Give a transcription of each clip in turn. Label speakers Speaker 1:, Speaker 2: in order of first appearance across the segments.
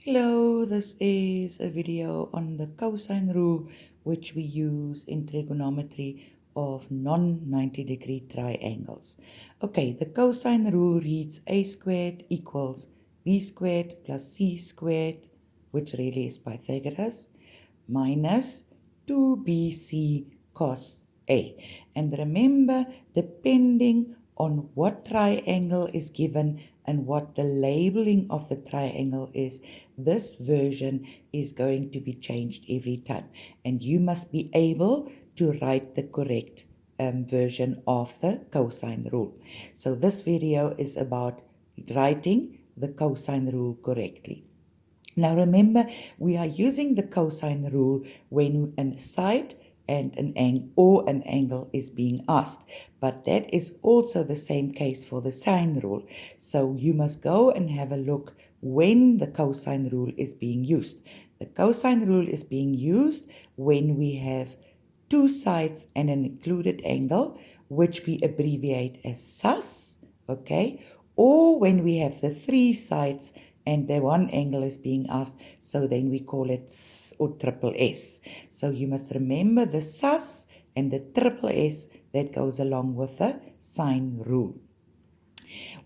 Speaker 1: Hello, this is a video on the cosine rule which we use in trigonometry of non-90-degree triangles. Okay, the cosine rule reads a squared equals b squared plus c squared, which really is Pythagoras, minus 2bc cos A. And remember, depending on what triangle is given and what the labeling of the triangle is, this version is going to be changed every time. And you must be able to write the correct version of the cosine rule. So this video is about writing the cosine rule correctly. Now remember, we are using the cosine rule when a side and an angle is being asked. But that is also the same case for the sine rule. So you must go and have a look when the cosine rule is being used. The cosine rule is being used when we have two sides and an included angle, which we abbreviate as sus, okay? Or when we have the three sides and the one angle is being asked, so then we call it S or triple S. So you must remember the sus and the triple S that goes along with the sine rule.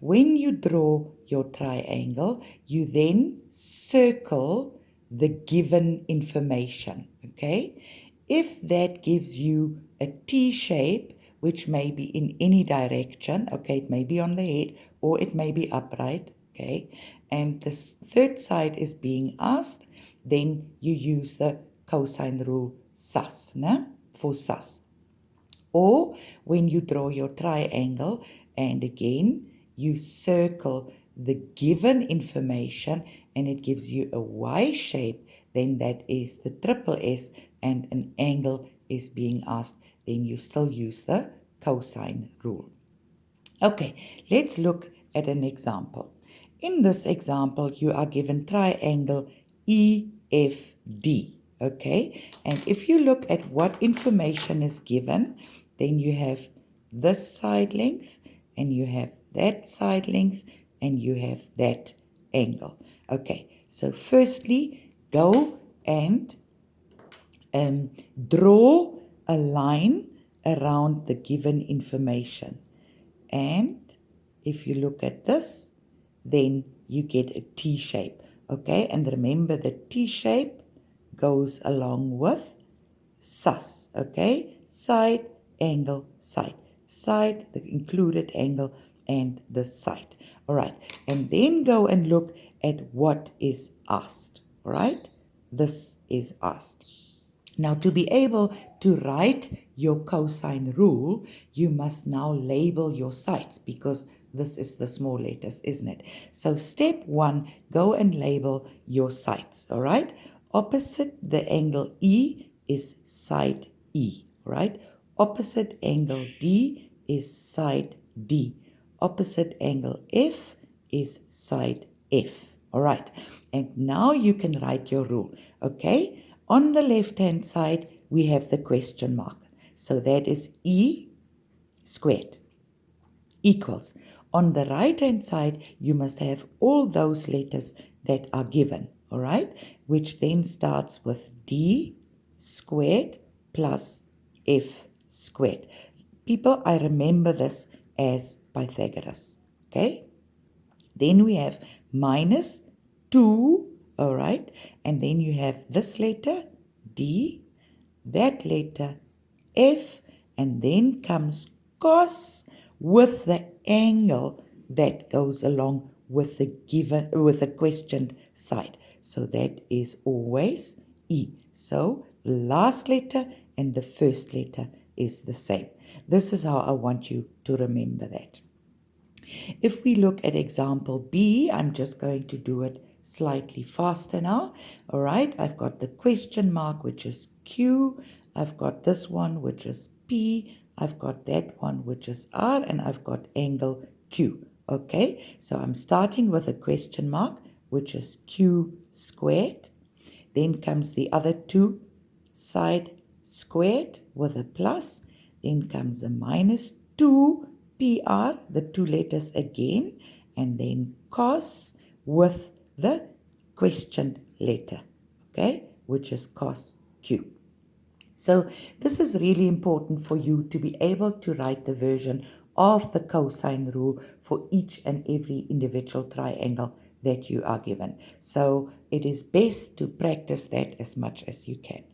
Speaker 1: When you draw your triangle, you then circle the given information, okay? If that gives you a T shape, which may be in any direction, okay, it may be on the head or it may be upright, okay, and the third side is being asked, then you use the cosine rule sus, for sus. Or when you draw your triangle and again you circle the given information and it gives you a Y shape, then that is the triple S and an angle is being asked, then you still use the cosine rule. Okay, let's look at an example. In this example, you are given triangle EFD, okay? And if you look at what information is given, then you have this side length, and you have that side length, and you have that angle. Okay, so firstly, go and draw a line around the given information. And if you look at this, then you get a T shape, okay? And remember the T shape goes along with sus, okay? Side, angle, side. Side, the included angle, and the side. All right, and then go and look at what is asked, all right? This is asked. Now, to be able to write your cosine rule, you must now label your sides because this is the small letters, isn't it? So step 1, go and label your sides, all right? Opposite the angle E is side E, right? Opposite angle D is side D. Opposite angle F is side F, all right? And now you can write your rule, okay? On the left-hand side, we have the question mark. So that is E squared equals. On the right-hand side, you must have all those letters that are given, all right? Which then starts with D squared plus F squared. People, I remember this as Pythagoras, okay? Then we have minus 2, all right? And then you have this letter, D, that letter, F, and then comes cos with the angle that goes along with the questioned side. So that is always E. So last letter and the first letter is the same. This is how I want you to remember that. If we look at example B, I'm just going to do it slightly faster now. All right, I've got the question mark, which is Q. I've got this one, which is P. I've got that one, which is R, and I've got angle Q. Okay, so I'm starting with a question mark, which is Q squared. Then comes the other two side squared with a plus. Then comes a minus 2 PR, the two letters again, and then cos with the questioned letter, okay, which is cos q. So this is really important for you to be able to write the version of the cosine rule for each and every individual triangle that you are given. So it is best to practice that as much as you can.